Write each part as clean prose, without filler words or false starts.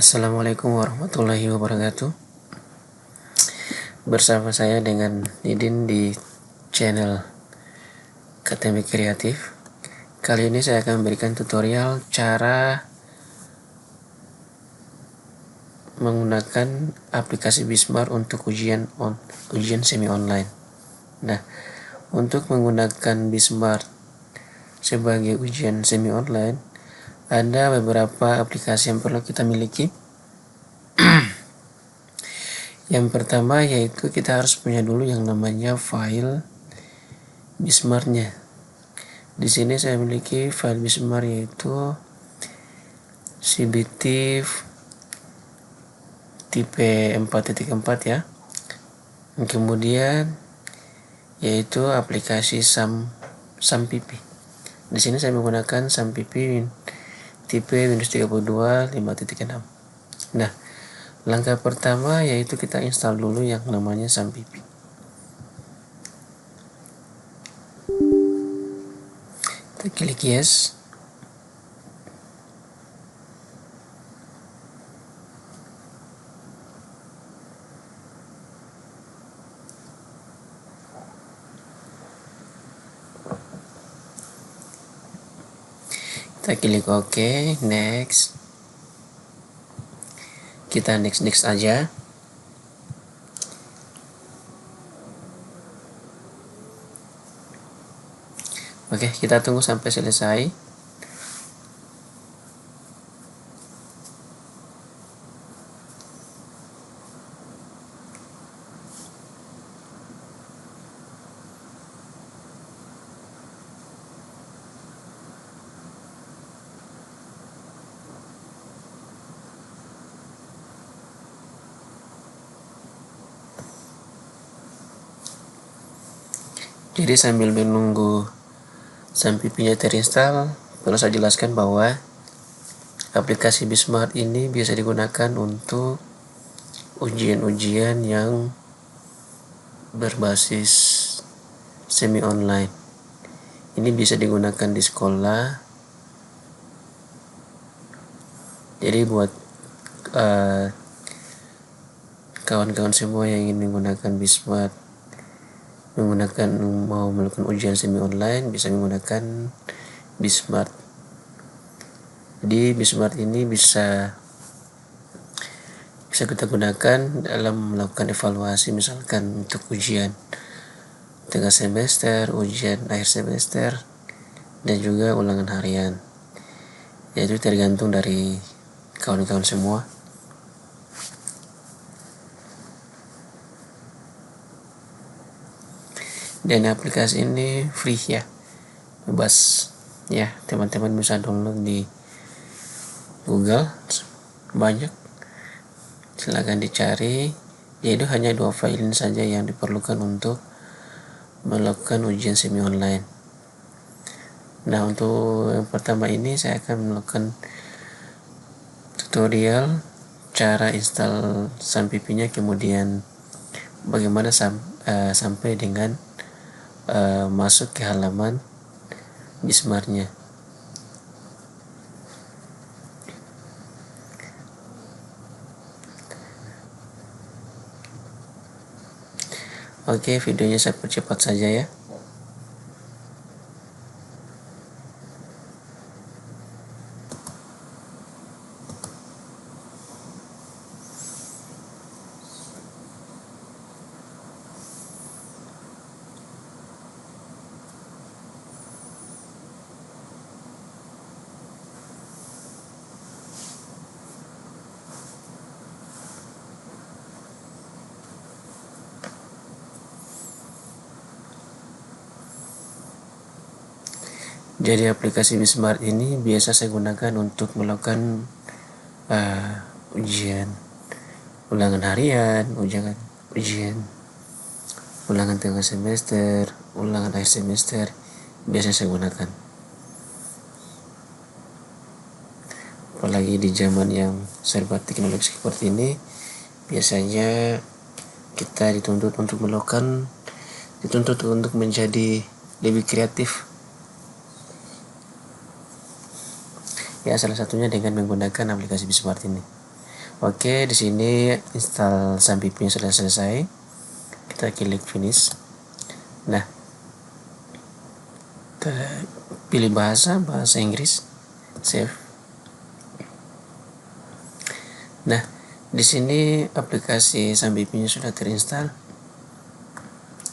Assalamualaikum warahmatullahi wabarakatuh. Bersama saya dengan Didin di channel KTM Kreatif. Kali ini saya akan memberikan tutorial cara menggunakan aplikasi Bismart untuk ujian semi online. Nah, untuk menggunakan Bismart sebagai ujian semi online, ada beberapa aplikasi yang perlu kita miliki. Yang pertama yaitu kita harus punya dulu yang namanya file Bismartnya. Di sini saya memiliki file Bismart yaitu CBTIF tipe 4.4 ya. Kemudian yaitu aplikasi SAMPP. Di sini saya menggunakan SAMPP tipe Windows 32 5.6. Nah, langkah pertama yaitu kita install dulu yang namanya SAMPP. Kita klik yes. Kita klik OK, next. Kita next aja. Oke, kita tunggu sampai selesai. Jadi sambil menunggu SAMPP-nya terinstall, perlu saya jelaskan bahwa aplikasi Bismart ini bisa digunakan untuk ujian-ujian yang berbasis semi online. Ini bisa digunakan di sekolah. Jadi buat kawan-kawan semua yang ingin menggunakan Bismart, mau melakukan ujian semi online, bisa menggunakan Bismart. Jadi Bismart ini bisa kita gunakan dalam melakukan evaluasi, misalkan untuk ujian tengah semester, ujian akhir semester, dan juga ulangan harian. Yaitu tergantung dari kawan-kawan semua. Dan aplikasi ini free ya, bebas ya, teman-teman bisa download di Google, banyak, silahkan dicari. Yaitu hanya 2 file ini saja yang diperlukan untuk melakukan ujian semi online. Nah, untuk yang pertama ini saya akan melakukan tutorial cara install SAMPP-nya, kemudian bagaimana sampai dengan masuk ke halaman Bismart-nya. Oke, videonya saya percepat saja ya. Jadi aplikasi Bismart ini biasa saya gunakan untuk melakukan ujian ulangan harian, ujian ulangan tengah semester, ulangan akhir semester, biasanya saya gunakan. Apalagi di zaman yang serba teknologi seperti ini, biasanya kita dituntut untuk menjadi lebih kreatif. Ya, salah satunya dengan menggunakan aplikasi Bismart ini. Oke, di sini install SAMPP sudah selesai. Kita klik finish. Nah, kita pilih bahasa Inggris, save. Nah, di sini aplikasi SAMPP sudah terinstall,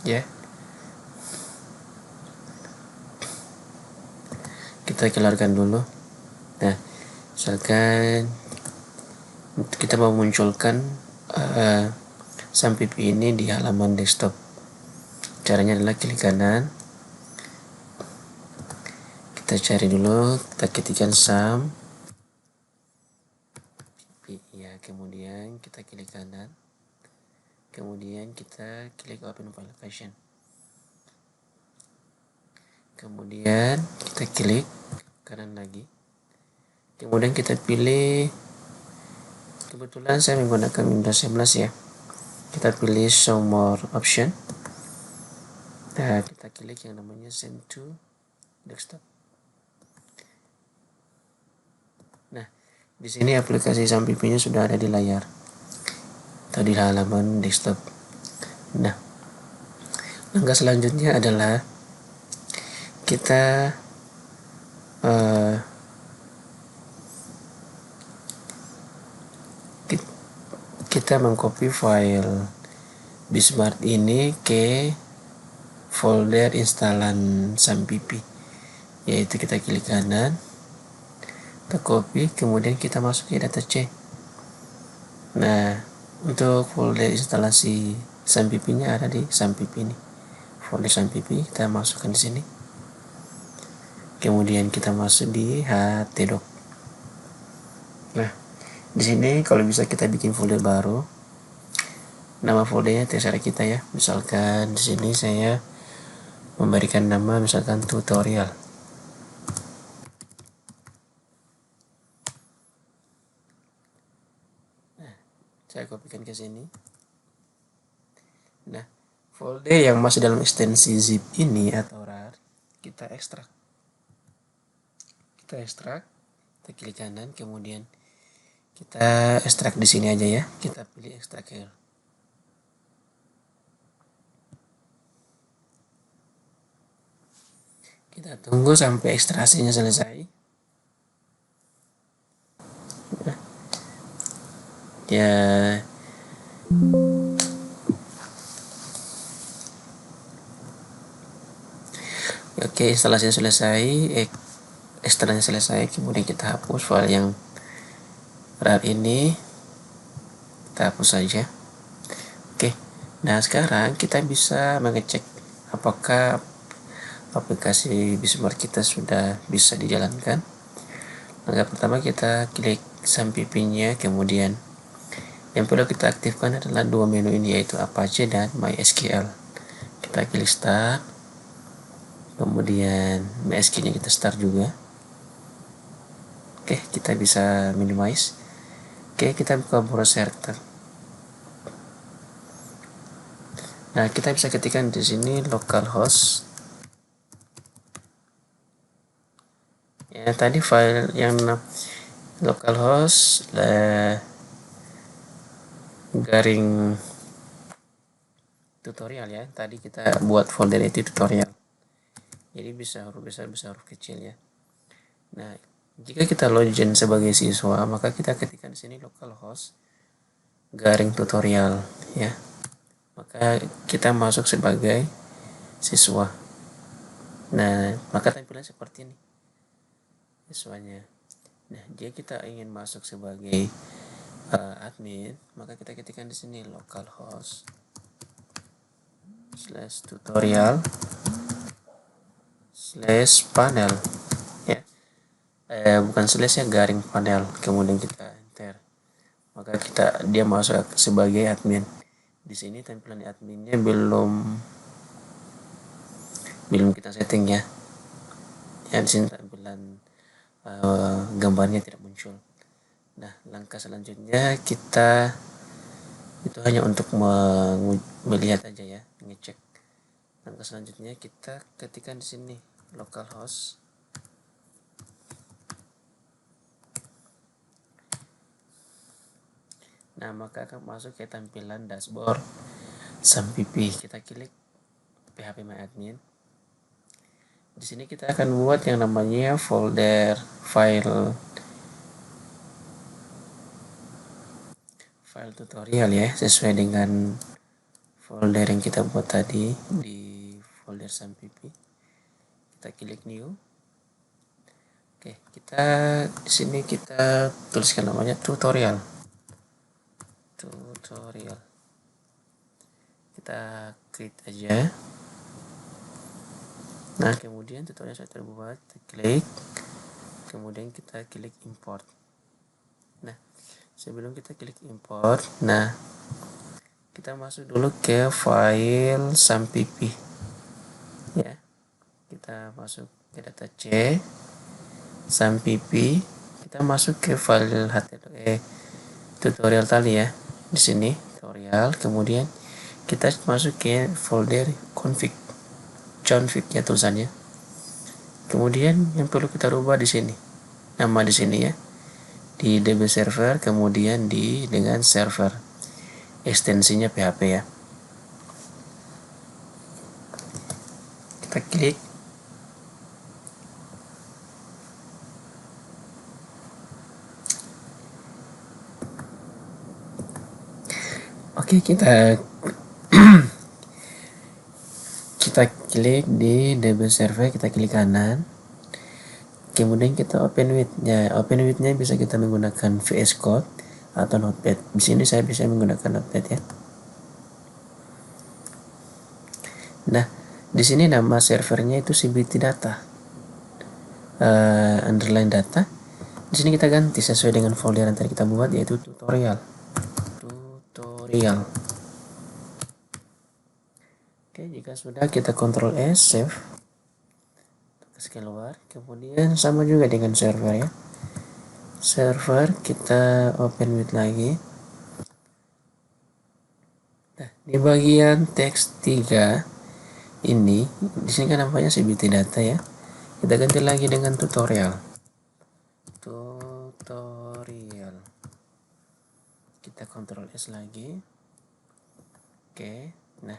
ya. Kita keluarkan dulu. Nah, misalkan kita mau munculkan SAMPP ini di halaman desktop. Caranya adalah klik kanan, kita cari dulu, kita ketikkan SAM, ya, kemudian kita klik kanan, kemudian kita klik open file location, kemudian kita klik kanan lagi, kemudian kita pilih, kebetulan saya menggunakan Windows 11 ya, kita pilih show more option. Nah, kita klik yang namanya send to desktop. Nah, di sini aplikasi SAMPP-nya sudah ada di layar atau di halaman desktop. Nah, langkah selanjutnya adalah kita kita mengcopy file Bismart ini ke folder instalan SAMPP, yaitu kita klik kanan, kita copy, kemudian kita masuk ke data C. Nah, untuk folder instalasi SAMPP-nya ada di SAMPP ini. Folder SAMPP kita masukkan di sini. Kemudian kita masuk di htdoc. Nah, di sini kalau bisa kita bikin folder baru. Nama foldernya terserah kita ya. Misalkan di sini saya memberikan nama misalkan tutorial. Nah, saya kopikan ke sini. Nah, folder yang masih dalam ekstensi zip ini atau rar kita ekstrak. Kita klik kanan, kemudian kita ekstrak di sini aja ya. Kita pilih ekstrak here. Kita tunggu sampai ekstraksinya selesai. Ya, oke, instalasinya selesai, ekstranya selesai, kemudian kita hapus file yang rar ini, kita hapus saja. Oke, nah sekarang kita bisa mengecek apakah aplikasi Bismart kita sudah bisa dijalankan. Langkah pertama kita klik SAMPP-nya, kemudian yang perlu kita aktifkan adalah dua menu ini, yaitu Apache dan MySQL. Kita klik start, kemudian MySQL-nya kita start juga. Oke, kita bisa minimize. Oke, kita buka browser. Nah, kita bisa ketikkan di sini localhost. Ya, tadi file yang localhost garing tutorial ya. Tadi kita buat folder itu tutorial. Jadi bisa huruf besar, bisa huruf kecil ya. Nah, jika kita login sebagai siswa, maka kita ketikkan di sini localhost garing tutorial ya. Maka kita masuk sebagai siswa. Nah, maka tampilan seperti ini siswanya. Nah, jika kita ingin masuk sebagai admin, maka kita ketikkan di sini localhost /tutorial /panel ya. Bukan slash ya, garing panel, kemudian kita enter, maka dia masuk sebagai admin. Di sini tampilan adminnya belum kita setting ya. Ya, di sini tampilan gambarnya tidak muncul. Nah, langkah selanjutnya kita itu hanya untuk melihat aja ya, ngecek. Langkah selanjutnya kita ketikkan di sini localhost Nah, maka akan masuk ke tampilan dashboard SAMPP. Kita klik PHP My Admin. Di sini kita akan buat yang namanya folder file tutorial ya, sesuai dengan folder yang kita buat tadi di folder SAMPP. Kita klik new. Oke, kita di sini kita tuliskan namanya tutorial. Kita klik aja. Nah, kemudian tutorial sudah terbuat, kita klik, kemudian kita klik import. Nah, sebelum kita klik import, nah kita masuk dulu ke file SAMPP ya. Kita masuk ke data C SAMPP, kita masuk ke file tutorial tadi ya. Di sini tutorial, kemudian kita masuk ke folder config ya tulisannya. Kemudian yang perlu kita rubah di sini, nama di sini ya, di DB server, kemudian dengan server, ekstensinya PHP ya. Kita klik. Oke, kita klik di DB server, kita klik kanan. Kemudian kita open with-nya. Open with-nya bisa kita menggunakan VS Code atau Notepad. Di sini saya bisa menggunakan Notepad ya. Nah, di sini nama servernya itu CBT data. Underline data. Di sini kita ganti sesuai dengan folder yang tadi kita buat, yaitu tutorial. Oke, jika sudah kita Ctrl S, save. Keluar, kemudian sama juga dengan server ya. Server kita open with lagi. Nah, di bagian teks 3 ini, di sini kan nampaknya CBT data ya. Kita ganti lagi dengan tutorial. Kita Ctrl S lagi. Oke, nah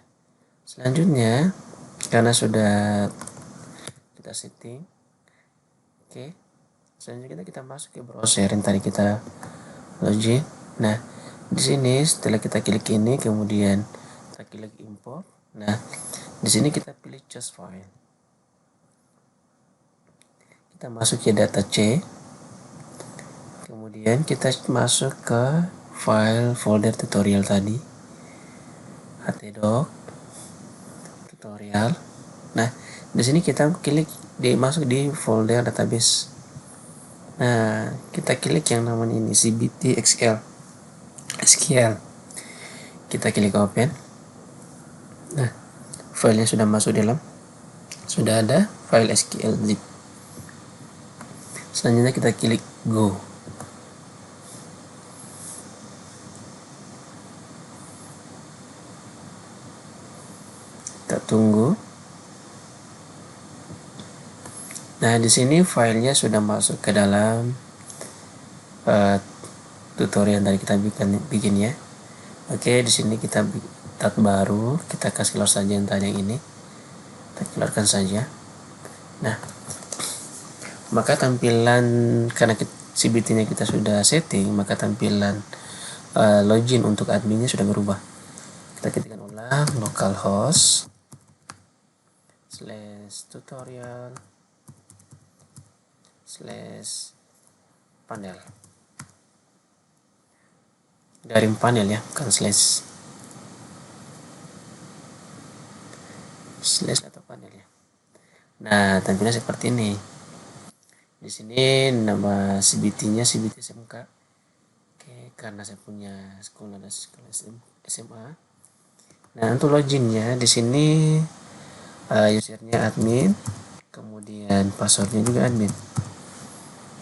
selanjutnya karena sudah kita setting, oke, selanjutnya kita masuk ke browser yang tadi kita login. Nah, di sini setelah kita klik ini, kemudian kita klik import. Nah, di sini kita pilih choose file. Kita masuk ke data C. Kemudian kita masuk ke file folder tutorial tadi. htdoc tutorial. Nah, di sini kita klik masuk di folder database. Nah, kita klik yang namanya ini CBT SQL. Kita klik open. Nah, filenya sudah masuk sudah ada file SQL zip. Selanjutnya kita klik go. Kita tunggu. Nah, di sini filenya sudah masuk ke dalam tutorial yang tadi kita bikin ya. Oke, di sini kita tab baru, kita kasih keluar saja yang tadi yang ini. Kita keluarkan saja. Nah, maka tampilan karena CBT-nya kita sudah setting, maka tampilan login untuk adminnya sudah berubah. Kita ketikkan ulang localhost /tutorial/panel. Garing panel ya, bukan slash atau panel ya. Nah, tampilan seperti ini. Di sini nama CBT-nya CBT SMK. Oke, karena saya punya sekolah SMA. Nah, untuk loginnya di sini usernya admin, kemudian passwordnya juga admin.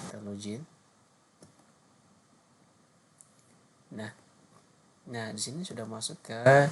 Kita login. Nah, di sini sudah masuk ke